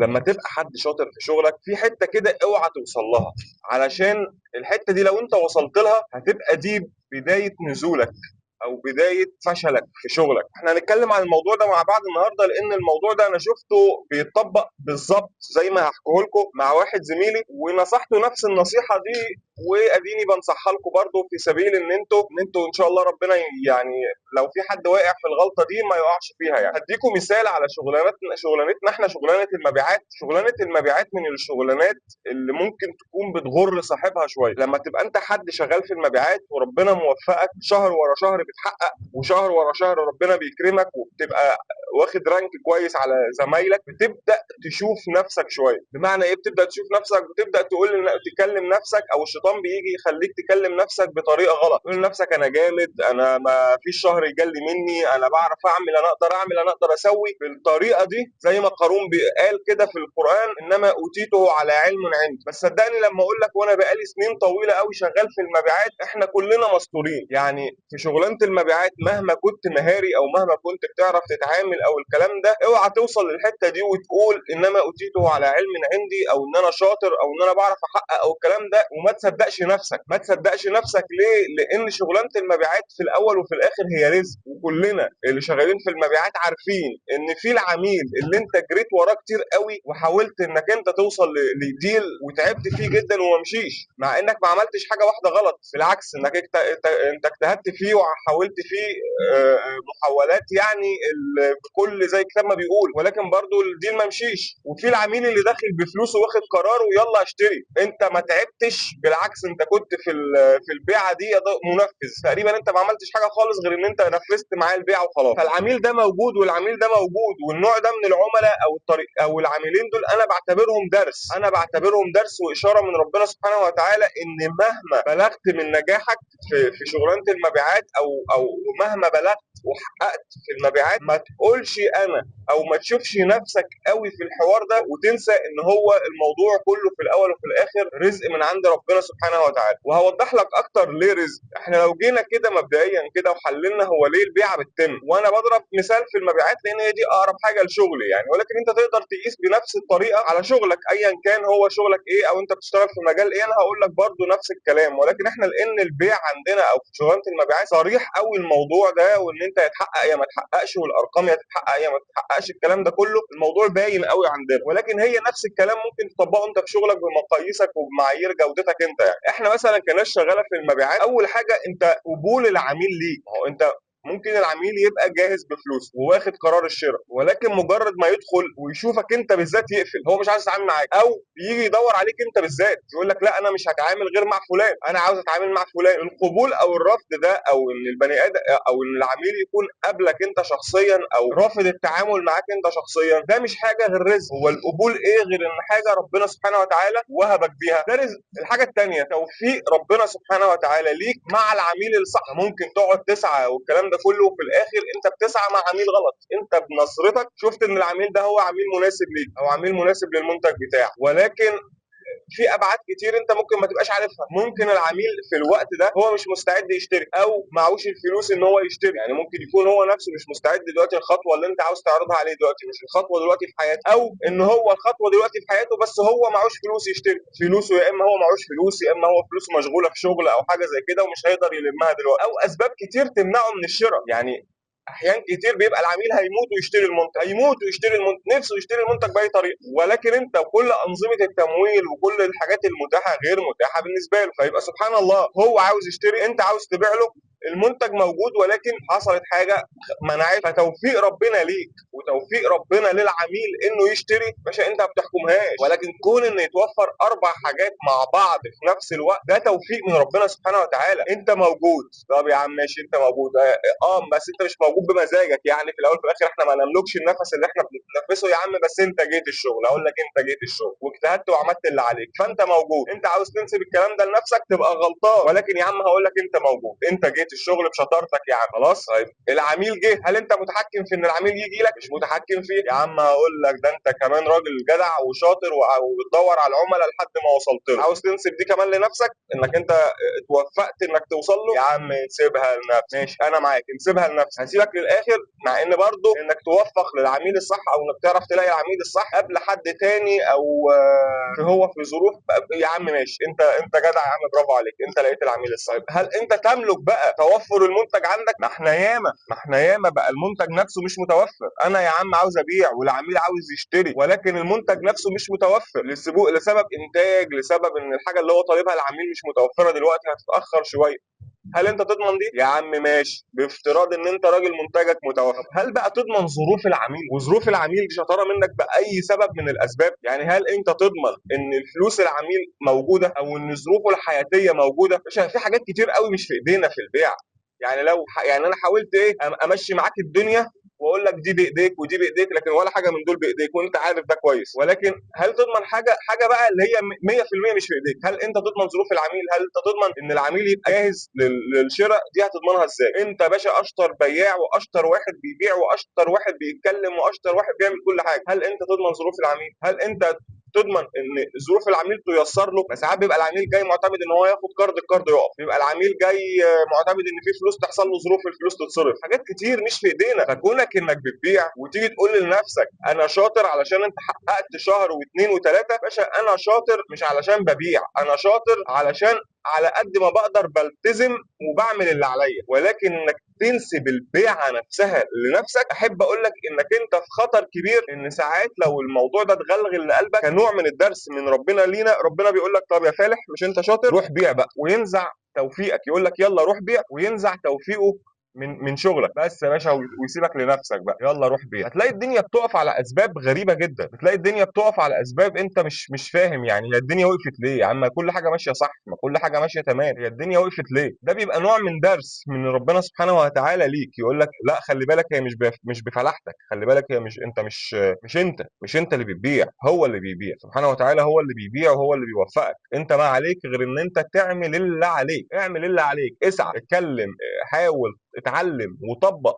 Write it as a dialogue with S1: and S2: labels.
S1: لما تبقى حد شاطر في شغلك في حته كده اوعى توصل لها، علشان الحته دي لو انت وصلت لها هتبقى دي بدايه نزولك او بدايه فشلك في شغلك. احنا هنتكلم عن الموضوع ده مع بعض النهارده، لان الموضوع ده انا شفته بيتطبق بالظبط زي ما هحكيه لكم مع واحد زميلي، ونصحته نفس النصيحه دي، واديني بنصحها لكم برضه في سبيل ان انتوا ان شاء الله ربنا يعني لو في حد واقع في الغلطه دي ما يقعش فيها. يعني هديكم مثال على شغلانتنا احنا، شغلانه المبيعات. شغلانه المبيعات من الشغلانات اللي ممكن تكون بتغر صاحبها شويه. لما تبقى انت حد شغال في المبيعات وربنا موفقك شهر ورا شهر بتحقق، وشهر ورا شهر ربنا بيكرمك وبتبقى واخد رانك كويس على زمايلك، بتبدا تشوف نفسك شويه. بمعنى ايه بتبدا تشوف نفسك؟ بتبدا تكلم نفسك، او الشيطان بيجي يخليك تكلم نفسك بطريقه غلط، تقول لنفسك انا جامد، انا ما فيش شهر يجلي مني، انا بعرف اعمل، انا اقدر اعمل، انا اقدر اسوي. بالطريقه دي زي ما قارون قال كده في القران انما اوتيته على علم عندي. بس صدقني لما اقول لك وانا بقالي سنين طويله قوي شغال في المبيعات، احنا كلنا مستورين. يعني في شغلانه المبيعات مهما كنت مهاري او مهما كنت بتعرف تتعامل او الكلام ده، اوعى توصل للحته دي وتقول انما اوتيته على علم عندي، او ان انا شاطر، او ان انا بعرف احقق، او الكلام ده، وما تصدقش نفسك. ما تصدقش نفسك ليه؟ لان شغلانه المبيعات في الاول وفي الاخر هي رزق، وكلنا اللي شغالين في المبيعات عارفين ان في العميل اللي انت جريت وراه كتير قوي وحاولت انك انت توصل لديل وتعبت فيه جدا وما مشيش، مع انك ما عملتش حاجه واحده غلط، بالعكس انك انت اجتهدت فيه وحاولت فيه محاولات، يعني بكل زي الكتاب ما بيقول، ولكن برضو الديل ما مشيش. وفي العميل اللي داخل بفلوسه واخد قرار ويلا اشتري، انت ما تعبتش، بالعكس انت كنت في البيعه دي منفذ تقريبا، انت ما عملتش حاجه خالص غير ان انت نفذت معاه البيعه وخلاص. فالعميل ده موجود والعميل ده موجود، والنوع ده من العملاء او الطريق او العاملين دول انا بعتبرهم درس، واشاره من ربنا سبحانه وتعالى ان مهما بلغت من نجاحك في شغلانه المبيعات، او مهما بلغت وحققت في المبيعات، ما تقولش انا، او ما تشوفش نفسك قوي في الحوار ده وتنسى ان هو الموضوع كله في الاول وفي الاخر رزق من عند ربنا سبحانه وتعالى. وهوضح لك اكتر ليه رزق. احنا لو جينا كده مبدئيا كده وحللنا هو ليه البيعه بتتم، وانا بضرب مثال في المبيعات لان هي دي اقرب حاجه لشغلي يعني، ولكن انت تقدر تقيس بنفس الطريقه على شغلك ايا كان هو شغلك ايه، او انت بتشتغل في مجال ايه، انا هقول لك برضو نفس الكلام. ولكن احنا لان البيع عندنا او في شغلانه المبيعات صريح قوي الموضوع ده، وان انت يتحقق يا ما تحققش، والارقام يا تتحقق يا ما تتحققش، الكلام ده كله الموضوع باين قوي عندنا. ولكن هي نفس الكلام ممكن تطبقه انت في شغلك بمقاييسك وبمعايير جودتك انت. يعني احنا مثلا كناس شغاله في المبيعات، اول حاجه انت قبول العميل ليك. ما هو انت ممكن العميل يبقى جاهز بفلوس وواخد قرار الشراء، ولكن مجرد ما يدخل ويشوفك انت بالذات يقفل، هو مش عايز يتعامل معاك، او يجي يدور عليك انت بالذات يقول لك لا انا مش هتعامل غير مع فلان، انا عاوز اتعامل مع فلان. القبول او الرفض ده، او ان البني ادم او ان العميل يكون قابلك انت شخصيا او رافض التعامل معاك انت شخصيا، ده مش حاجه غير رزق. هو القبول ايه غير ان حاجه ربنا سبحانه وتعالى وهبك بيها، ده رزق. الحاجه الثانيه توفيق ربنا سبحانه وتعالى ليك مع العميل الصح. ممكن تقعد تسعى والكلام ده كله، وفي الاخر انت بتسعى مع عميل غلط، انت بنظرتك شفت ان العميل ده هو عميل مناسب ليك او عميل مناسب للمنتج بتاعك، ولكن في ابعاد كتير انت ممكن ما تبقاش عارفها. ممكن العميل في الوقت ده هو مش مستعد يشتري، او معهوش الفلوس ان هو يشتري. يعني ممكن يكون هو نفسه مش مستعد دلوقتي، الخطوه اللي انت عاوز تعرضها عليه دلوقتي مش الخطوه دلوقتي في حياته، او ان هو الخطوه دلوقتي في حياته بس هو معهوش فلوس يشتري. فلوسه يا اما هو معهوش فلوس، يا اما هو فلوسه مشغوله في شغل او حاجه زي كده ومش هيقدر يلمها دلوقتي، او اسباب كتير تمنعه من الشراء. يعني احيان كتير بيبقى العميل هيموت ويشتري المنتج، نفسه يشتري المنتج باي طريقه، ولكن انت كل انظمه التمويل وكل الحاجات المتاحه غير متاحه بالنسبه له، فيبقى سبحان الله هو عاوز يشتري، انت عاوز تبيع له، المنتج موجود ولكن حصلت حاجه منعت. فتوفيق ربنا ليك وتوفيق ربنا للعميل انه يشتري، باشا انت ما بتحكمهاش، ولكن كون ان يتوفر اربع حاجات مع بعض في نفس الوقت ده توفيق من ربنا سبحانه وتعالى. انت موجود، طب يا عم ماشي انت موجود، بس انت مش موجود بمزاجك، يعني في الاول في الاخر احنا ما نملكش النفس اللي احنا بنتنفسه يا عم، بس انت جيت الشغل، اقول لك انت جيت الشغل واجتهدت وعملت اللي عليك، فانت موجود. انت عاوز تنسب الكلام ده لنفسك تبقى غلطان، ولكن يا عم هقول لك انت موجود، انت جيت الشغل بشطارتك يا عم، خلاص. طيب العميل جه، هل انت متحكم في ان العميل يجي لك؟ مش متحكم فيه يا عم. هقول لك ده انت كمان راجل جدع وشاطر وبتدور على العملاء لحد ما وصلت له. عاوز تنسب دي كمان لنفسك انك انت اتوفقت انك توصل له؟ يا عم نسيبها لنفسك. ماشي انا معاك، نسيبها لنفسك، هسيبك للاخر، مع ان برضو انك توفق للعميل الصح او انك تعرف تلاقي العميل الصح قبل حد تاني، او هو في ظروف. يا عم ماشي، انت جدع يا عم، برافو عليك، انت لقيت العميل الصح. هل انت تملك بقى توفر المنتج عندك؟ ما احنا ياما بقى المنتج نفسه مش متوفر. انا يا عم عاوز ابيع والعميل عاوز يشتري، ولكن المنتج نفسه مش متوفر لسبب انتاج، لسبب ان الحاجه اللي هو طالبها العميل مش متوفره دلوقتي، هتتاخر شويه. هل انت تضمن دي؟ يا عم ماشي، بافتراض ان انت راجل منتجك متوفر، هل بقى تضمن ظروف العميل؟ وظروف العميل دي شطاره منك باي سبب من الاسباب. يعني هل انت تضمن ان الفلوس العميل موجوده، او ان ظروفه الحياتيه موجوده؟ مش في حاجات كتير قوي مش في ايدينا في البيع. يعني يعني انا حاولت امشي معاك الدنيا واقول لك دي بايديك ودي بايديك، لكن ولا حاجه من دول بايديك، وانت عارف ده كويس. ولكن هل تضمن حاجه بقى اللي هي 100% مش في ايديك؟ هل انت تضمن ظروف العميل؟ هل انت تضمن ان العميل يبقى جاهز للشراء؟ دي هتضمنها ازاي؟ انت باشا اشطر بياع واشطر واحد بيبيع واشطر واحد بيتكلم واشطر واحد بيعمل كل حاجه. هل انت تضمن ظروف العميل؟ هل انت تضمن ان ظروف العميل تيسر له؟ ساعات بيبقى العميل جاي معتمد ان هو ياخد قرض، القرض يقف. بيبقى العميل جاي معتمد ان في فلوس تحصل له ظروف، الفلوس تتصرف. حاجات كتير مش في ايدينا. فكونك انك بتبيع وتيجي تقول لنفسك انا شاطر علشان انت حققت شهر واثنين وثلاثه، باشا انا شاطر مش علشان ببيع، انا شاطر علشان على قد ما بقدر بلتزم وبعمل اللي عليا. ولكن انك تنسب البيعه نفسها لنفسك، احب اقول لك انك انت في خطر كبير. ان ساعات لو الموضوع ده اتغلغل لقلبك كنوع من الدرس من ربنا لينا، ربنا بيقول لك طب يا فالح مش انت شاطر، روح بيع بقى، وينزع توفيقك. يقول لك يلا روح بيع وينزع توفيقه من شغلك بس يا باشا، ويسيبك لنفسك بقى، يلا روح بيع. هتلاقي الدنيا بتقف على اسباب غريبه جدا، بتلاقي الدنيا بتقف على اسباب انت مش فاهم. يعني هي الدنيا وقفت ليه يا عم؟ كل حاجه ماشيه صح، ما كل حاجه ماشيه تمام، هي الدنيا وقفت ليه؟ ده بيبقى نوع من درس من ربنا سبحانه وتعالى ليك. يقول لك لا خلي بالك، هي مش بفلاحتك، خلي بالك هي مش انت اللي بتبيع، هو اللي بيبيع سبحانه وتعالى، هو اللي بيبيع وهو اللي بيوفقك. انت ما عليك غير ان انت تعمل اللي عليك، اعمل اللي عليك، اسعى، اتكلم، حاول، اتعلم وطبق